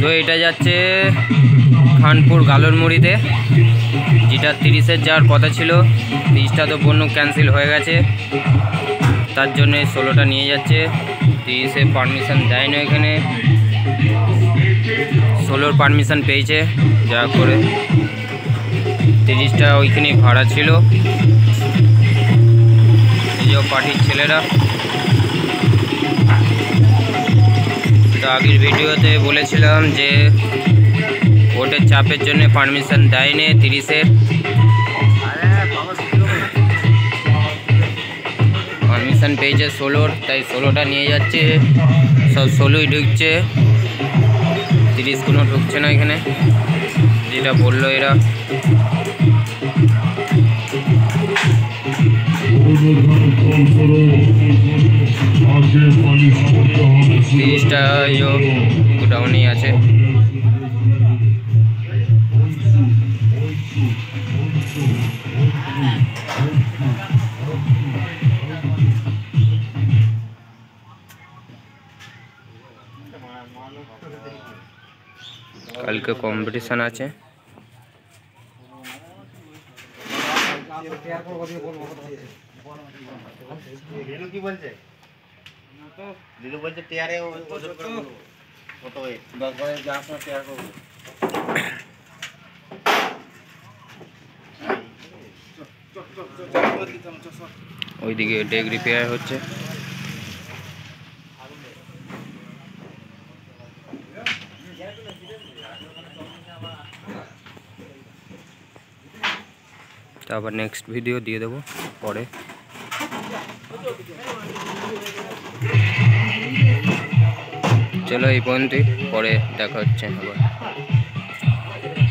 তো এটা যাচ্ছে খানপুর গালরমুড়িতে, যেটা 30-এর যাওয়ার কথা ছিল। 30টা তো বন্য ক্যান্সেল হয়ে গেছে, তার জন্য 16টা নিয়ে যাচ্ছে। 30-এ পারমিশন দেয় না, এখানে 16-র পারমিশন পেয়েছে। যা করে 30টা ওইখানেই ভাড়া ছিল। এই যে পার্টির ছেলেরা। তো আগের ভিডিওতে বলেছিলাম যে ভোটের চাপের জন্য পারমিশন দেয়নি 30-এর। পারমিশন পেয়েছে 16-র, তাই 16টা নিয়ে যাচ্ছে। সব 16ই ঢুকছে, 30 কোনো ঢুকছে না এখানে, যেটা বললো এরা। 30টা গোডাউনেই আছে। কালকে কম্পিটিশন আছে। ওইদিকে ডেক রিপেয়ার হচ্ছে। তারপর নেক্সট ভিডিও দিয়ে দেবো পরে। চলো এই পর্যন্তই, পরে দেখা হচ্ছে আবার।